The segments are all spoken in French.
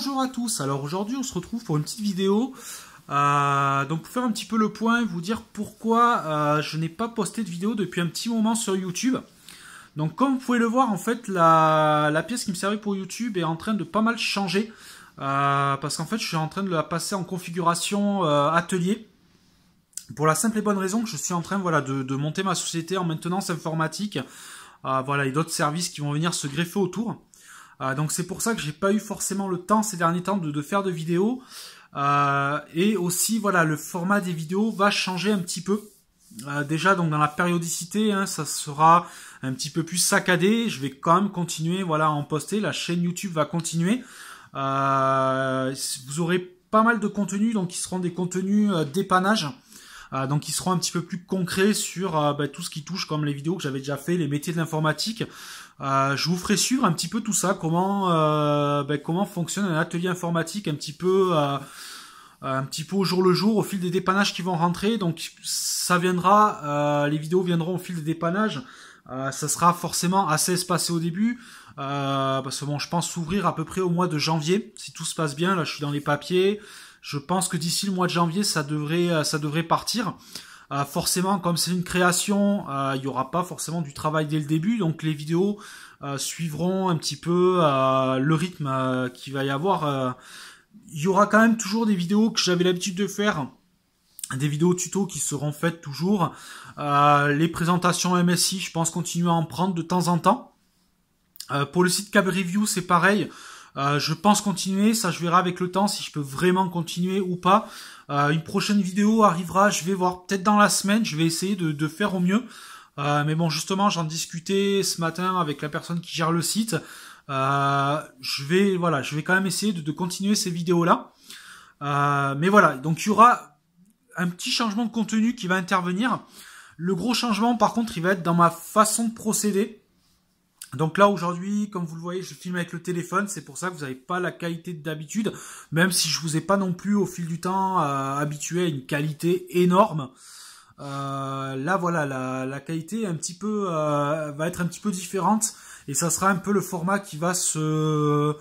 Bonjour à tous, alors aujourd'hui on se retrouve pour une petite vidéo donc pour faire un petit peu le point, vous dire pourquoi je n'ai pas posté de vidéo depuis un petit moment sur YouTube. Donc comme vous pouvez le voir, en fait la pièce qui me servait pour YouTube est en train de pas mal changer parce qu'en fait je suis en train de la passer en configuration atelier pour la simple et bonne raison que je suis en train de monter ma société en maintenance informatique. Voilà, et d'autres services qui vont venir se greffer autour. Donc c'est pour ça que j'ai pas eu forcément le temps ces derniers temps de faire de vidéos. Et aussi voilà, le format des vidéos va changer un petit peu. Déjà donc dans la périodicité, ça sera un petit peu plus saccadé. Je vais quand même continuer voilà, à en poster. La chaîne YouTube va continuer. Vous aurez pas mal de contenus, donc qui seront des contenus dépannage. Donc ils seront un petit peu plus concrets sur tout ce qui touche comme les vidéos que j'avais déjà fait, les métiers de l'informatique. Je vous ferai suivre un petit peu tout ça, comment fonctionne un atelier informatique un petit peu au jour le jour, au fil des dépannages qui vont rentrer. Donc ça viendra, les vidéos viendront au fil des dépannages. Ça sera forcément assez espacé au début, parce que bon, je pense s'ouvrir à peu près au mois de janvier, si tout se passe bien. Là je suis dans les papiers. Je pense que d'ici le mois de janvier, ça devrait partir. Forcément, comme c'est une création, il n'y aura pas forcément du travail dès le début. Donc les vidéos suivront un petit peu le rythme qu'il va y avoir. Il y aura quand même toujours des vidéos que j'avais l'habitude de faire. Des vidéos tuto qui seront faites toujours. Les présentations MSI, je pense continuer à en prendre de temps en temps. Pour le site Cab Review, c'est pareil. Je pense continuer, ça je verrai avec le temps si je peux vraiment continuer ou pas. Une prochaine vidéo arrivera, je vais voir peut-être dans la semaine, je vais essayer de faire au mieux. Mais bon, justement, j'en discutais ce matin avec la personne qui gère le site. Je vais quand même essayer de continuer ces vidéos-là. Mais voilà, donc il y aura un petit changement de contenu qui va intervenir. Le gros changement, par contre, il va être dans ma façon de procéder. Donc là aujourd'hui, comme vous le voyez, je filme avec le téléphone, c'est pour ça que vous n'avez pas la qualité d'habitude, même si je vous ai pas non plus au fil du temps habitué à une qualité énorme. Là voilà, la qualité est un petit peu va être un petit peu différente et ça sera un peu le format qui va se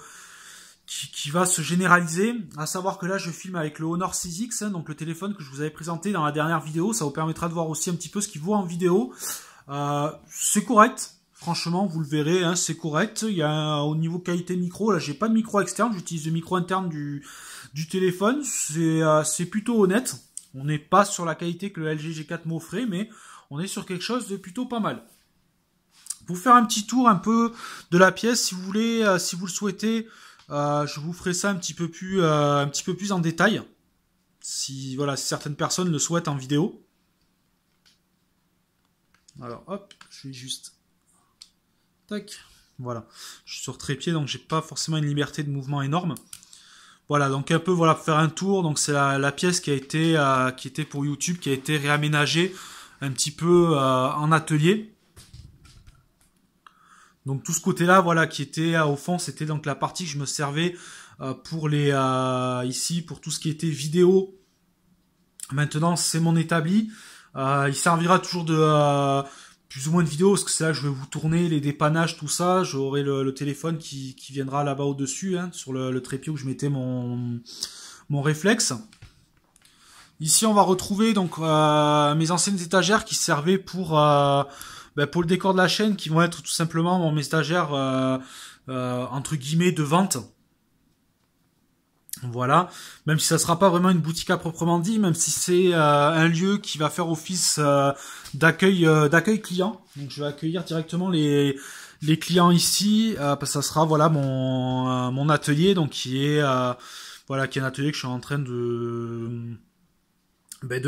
généraliser. À savoir que là je filme avec le Honor 6X, donc le téléphone que je vous avais présenté dans la dernière vidéo. Ça vous permettra de voir aussi un petit peu ce qu'il vaut en vidéo. C'est correct. Franchement, vous le verrez, c'est correct. Il y a au niveau qualité micro, là, j'ai pas de micro externe, j'utilise le micro interne du téléphone. C'est plutôt honnête. On n'est pas sur la qualité que le LG G4 m'offrait, mais on est sur quelque chose de plutôt pas mal. Pour faire un petit tour un peu de la pièce, si vous voulez, si vous le souhaitez, je vous ferai ça un petit peu plus en détail. Si certaines personnes le souhaitent en vidéo. Alors, hop, je vais juste. Tac, voilà. Je suis sur trépied, donc j'ai pas forcément une liberté de mouvement énorme. Voilà, donc un peu pour faire un tour. Donc c'est la pièce qui était pour YouTube, qui a été réaménagée un petit peu en atelier. Donc tout ce côté-là, voilà, qui était au fond, c'était donc la partie que je me servais pour les ici pour tout ce qui était vidéo. Maintenant, c'est mon établi. Il servira toujours de plus ou moins de vidéos, parce que c'est là que je vais vous tourner les dépannages, tout ça. J'aurai le téléphone qui viendra là-bas au-dessus, sur le trépied où je mettais mon réflexe. Ici, on va retrouver donc mes anciennes étagères qui servaient pour le décor de la chaîne, qui vont être tout simplement mes étagères entre guillemets de vente. Voilà, même si ça sera pas vraiment une boutique à proprement dit, même si c'est un lieu qui va faire office d'accueil client. Donc je vais accueillir directement les clients ici, parce que ça sera voilà mon atelier, donc qui est un atelier que je suis en train de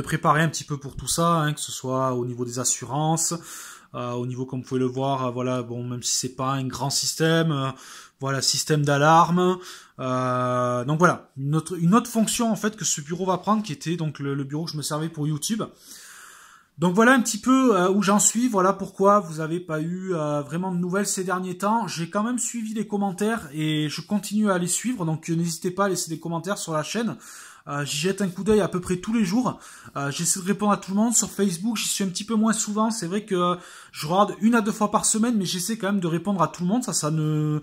préparer un petit peu pour tout ça, que ce soit au niveau des assurances, au niveau, comme vous pouvez le voir, même si c'est pas un grand système, système d'alarme. Donc voilà, une autre fonction en fait que ce bureau va prendre, qui était donc le bureau que je me servais pour YouTube. Donc voilà un petit peu où j'en suis, voilà pourquoi vous n'avez pas eu vraiment de nouvelles ces derniers temps. J'ai quand même suivi les commentaires et je continue à les suivre, donc n'hésitez pas à laisser des commentaires sur la chaîne. J'y jette un coup d'œil à peu près tous les jours. J'essaie de répondre à tout le monde. Sur Facebook, j'y suis un petit peu moins souvent. C'est vrai que je regarde 1 à 2 fois par semaine, mais j'essaie quand même de répondre à tout le monde. Ça ne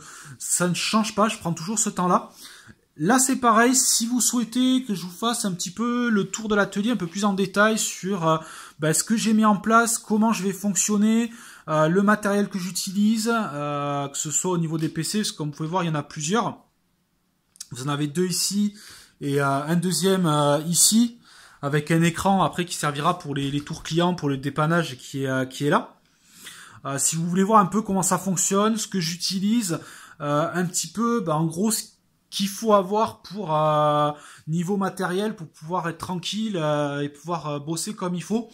change pas. Je prends toujours ce temps-là. Là, c'est pareil, si vous souhaitez que je vous fasse un petit peu le tour de l'atelier, un peu plus en détail sur ce que j'ai mis en place, comment je vais fonctionner, le matériel que j'utilise, que ce soit au niveau des PC, parce que comme vous pouvez voir, il y en a plusieurs. Vous en avez 2 ici et un deuxième ici, avec un écran après qui servira pour les tours clients, pour le dépannage qui est là. Si vous voulez voir un peu comment ça fonctionne, ce que j'utilise, un petit peu, en gros, qu'il faut avoir pour niveau matériel pour pouvoir être tranquille et pouvoir bosser comme il faut.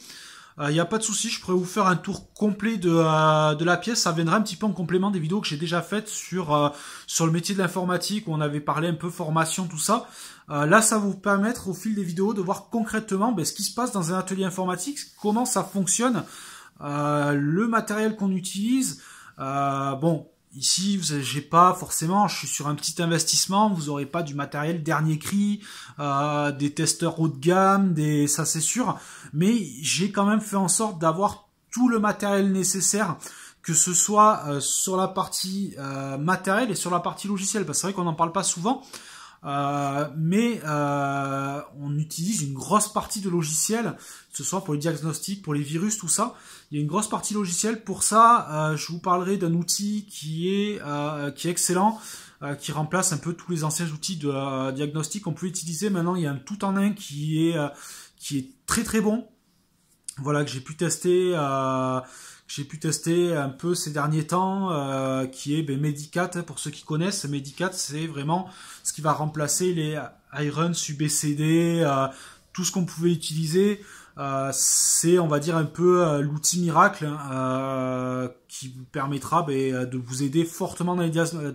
Il n'y a pas de souci, je pourrais vous faire un tour complet de la pièce. Ça viendra un petit peu en complément des vidéos que j'ai déjà faites sur le métier de l'informatique où on avait parlé un peu formation, tout ça. Là, ça va vous permettre au fil des vidéos de voir concrètement ce qui se passe dans un atelier informatique, comment ça fonctionne, le matériel qu'on utilise. Bon. Ici, j'ai pas forcément, je suis sur un petit investissement, vous aurez pas du matériel dernier cri, des testeurs haut de gamme, ça c'est sûr, mais j'ai quand même fait en sorte d'avoir tout le matériel nécessaire, que ce soit sur la partie matériel et sur la partie logicielle, parce que c'est vrai qu'on n'en parle pas souvent, mais on utilise une grosse partie de logiciel, que ce soit pour les diagnostics, pour les virus, tout ça. Il y a une grosse partie logicielle. Pour ça, je vous parlerai d'un outil qui est excellent, qui remplace un peu tous les anciens outils de diagnostic qu'on peut utiliser. Maintenant, il y a un tout en un qui est très très bon. Voilà, que j'ai pu tester un peu ces derniers temps, qui est Medicat. Pour ceux qui connaissent, Medicat, c'est vraiment ce qui va remplacer les Irons, UBCD, tout ce qu'on pouvait utiliser. C'est, on va dire, un peu l'outil miracle qui vous permettra de vous aider fortement dans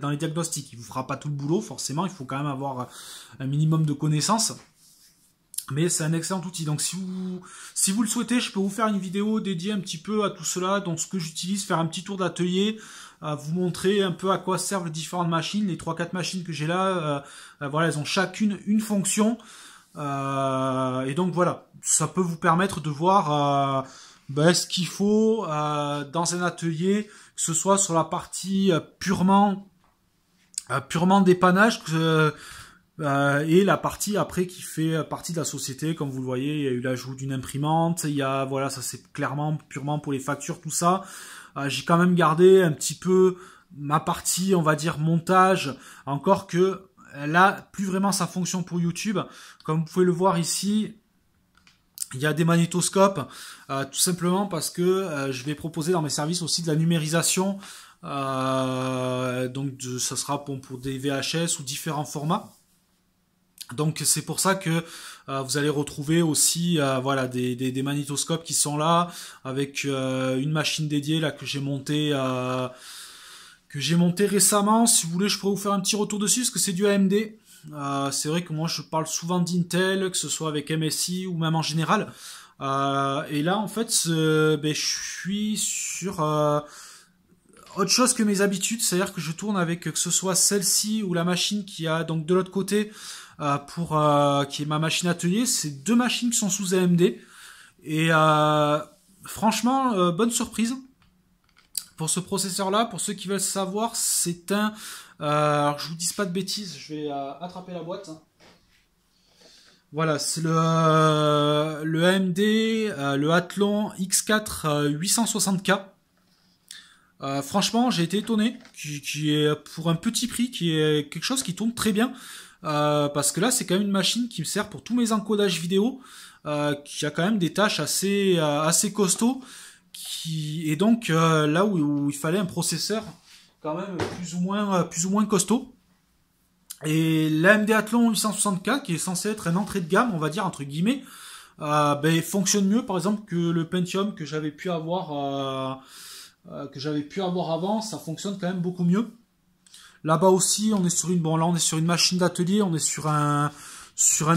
les diagnostics. Il vous fera pas tout le boulot, forcément, il faut quand même avoir un minimum de connaissances. Mais c'est un excellent outil. Donc si vous le souhaitez, je peux vous faire une vidéo dédiée un petit peu à tout cela, donc ce que j'utilise, faire un petit tour d'atelier, vous montrer un peu à quoi servent les différentes machines, les 3-4 machines que j'ai là. Voilà, elles ont chacune une fonction. Et donc voilà, ça peut vous permettre de voir ce qu'il faut dans un atelier, que ce soit sur la partie purement dépannage, et la partie après qui fait partie de la société, comme vous le voyez, il y a eu l'ajout d'une imprimante, il y a, voilà, ça c'est clairement purement pour les factures, tout ça. J'ai quand même gardé un petit peu ma partie, on va dire, montage, encore que là, plus vraiment sa fonction pour YouTube. Comme vous pouvez le voir ici, il y a des magnétoscopes, tout simplement parce que je vais proposer dans mes services aussi de la numérisation. Donc ça sera pour des VHS ou différents formats. Donc c'est pour ça que vous allez retrouver aussi voilà, des magnétoscopes qui sont là, avec une machine dédiée là que j'ai montée récemment. Si vous voulez, je pourrais vous faire un petit retour dessus, parce que c'est du AMD. C'est vrai que moi je parle souvent d'Intel, que ce soit avec MSI ou même en général. Et là en fait je suis sur autre chose que mes habitudes, c'est-à-dire que je tourne avec, que ce soit celle-ci ou la machine qui a donc de l'autre côté qui est ma machine atelier. C'est 2 machines qui sont sous AMD et franchement bonne surprise pour ce processeur là. Pour ceux qui veulent savoir, c'est un alors je vous dis pas de bêtises, je vais attraper la boîte. Voilà, c'est le AMD le Athlon X4 860K. Franchement, j'ai été étonné, qui est pour un petit prix, qui est quelque chose qui tourne très bien, parce que là, c'est quand même une machine qui me sert pour tous mes encodages vidéo, qui a quand même des tâches assez costauds, et donc là où il fallait un processeur quand même plus ou moins costaud. Et l'AMD Athlon 860K, qui est censé être une entrée de gamme, on va dire entre guillemets, fonctionne mieux, par exemple, que le Pentium que j'avais pu avoir avant. Ça fonctionne quand même beaucoup mieux. Là-bas aussi, on est sur une machine d'atelier, on est sur un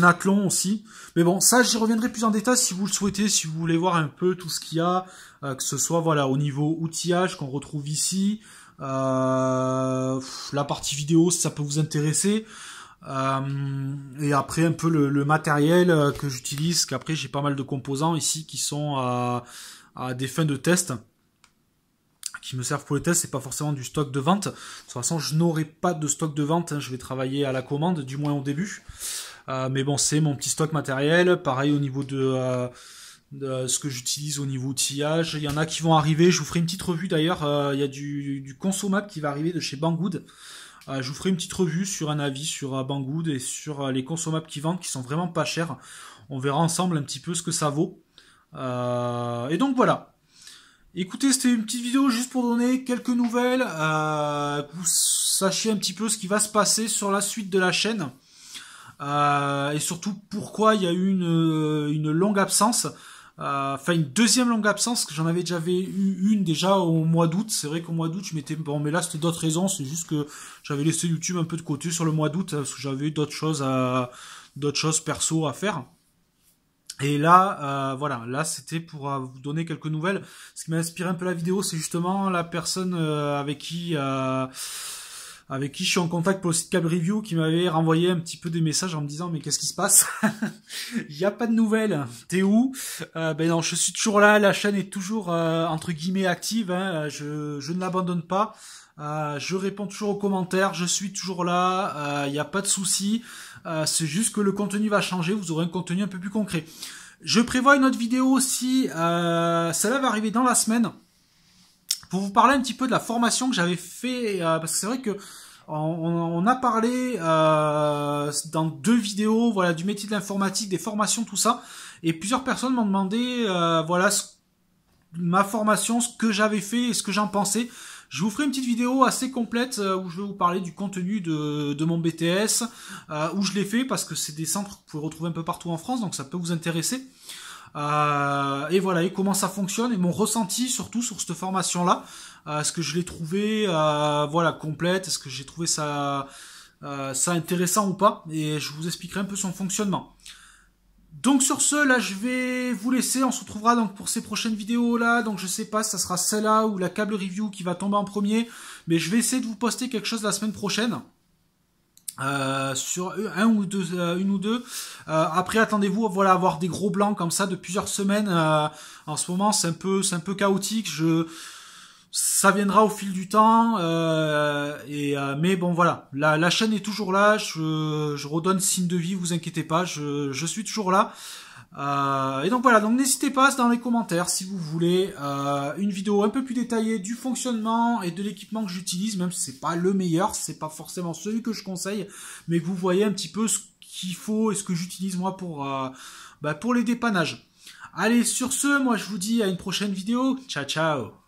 Athlon aussi. Mais bon, ça, j'y reviendrai plus en détail si vous le souhaitez, si vous voulez voir un peu tout ce qu'il y a, que ce soit voilà au niveau outillage qu'on retrouve ici, la partie vidéo, si ça peut vous intéresser. Et après un peu le matériel que j'utilise, qu'après j'ai pas mal de composants ici qui sont à des fins de test, qui me servent pour les tests, c'est pas forcément du stock de vente. De toute façon, je n'aurai pas de stock de vente, hein, je vais travailler à la commande, du moins au début. Mais bon, c'est mon petit stock matériel. Pareil au niveau de ce que j'utilise au niveau outillage. Il y en a qui vont arriver, je vous ferai une petite revue d'ailleurs. Il y a du consommable qui va arriver de chez Banggood. Je vous ferai une petite revue sur un avis sur Banggood et sur les consommables qui vendent, qui sont vraiment pas chers. On verra ensemble un petit peu ce que ça vaut. Et donc voilà. Écoutez, c'était une petite vidéo juste pour donner quelques nouvelles, que vous sachiez un petit peu ce qui va se passer sur la suite de la chaîne. Et surtout pourquoi il y a eu une longue absence. Enfin une deuxième longue absence, que j'en avais déjà eu une déjà au mois d'août. C'est vrai qu'au mois d'août je m'étais... Bon mais là c'était d'autres raisons, c'est juste que j'avais laissé YouTube un peu de côté sur le mois d'août, parce que j'avais eu d'autres choses perso à faire. Et là, voilà, là c'était pour vous donner quelques nouvelles. Ce qui m'a inspiré un peu la vidéo, c'est justement la personne avec qui je suis en contact pour le site Câble Review, qui m'avait renvoyé un petit peu des messages en me disant mais qu'est-ce qui se passe? Il n'y a pas de nouvelles, t'es où? Ben non, je suis toujours là, la chaîne est toujours entre guillemets active, hein, je ne l'abandonne pas. Je réponds toujours aux commentaires, je suis toujours là, il n'y a pas de souci. C'est juste que le contenu va changer, vous aurez un contenu un peu plus concret. Je prévois une autre vidéo aussi, celle-là va arriver dans la semaine, pour vous parler un petit peu de la formation que j'avais fait, parce que c'est vrai que on a parlé dans 2 vidéos, voilà, du métier de l'informatique, des formations, tout ça, et plusieurs personnes m'ont demandé, voilà, ma formation, ce que j'avais fait et ce que j'en pensais. Je vous ferai une petite vidéo assez complète où je vais vous parler du contenu de mon BTS, où je l'ai fait, parce que c'est des centres que vous pouvez retrouver un peu partout en France, donc ça peut vous intéresser. Et voilà, et comment ça fonctionne, et mon ressenti surtout sur cette formation-là. Est-ce que je l'ai trouvé voilà, complète, est-ce que j'ai trouvé ça intéressant ou pas, et je vous expliquerai un peu son fonctionnement. Donc sur ce, là je vais vous laisser, on se retrouvera donc pour ces prochaines vidéos là, donc je sais pas si ça sera celle-là ou la câble review qui va tomber en premier, mais je vais essayer de vous poster quelque chose la semaine prochaine. Sur une ou deux. Après attendez-vous, voilà, avoir des gros blancs comme ça de plusieurs semaines. En ce moment c'est un peu chaotique. Ça viendra au fil du temps. Mais bon voilà, la chaîne est toujours là. Je redonne signe de vie, vous inquiétez pas. Je suis toujours là. Et donc voilà, donc n'hésitez pas dans les commentaires si vous voulez une vidéo un peu plus détaillée du fonctionnement et de l'équipement que j'utilise, même si c'est pas le meilleur, c'est pas forcément celui que je conseille, mais que vous voyez un petit peu ce qu'il faut et ce que j'utilise moi pour les dépannages. Allez, sur ce, moi je vous dis à une prochaine vidéo. Ciao ciao.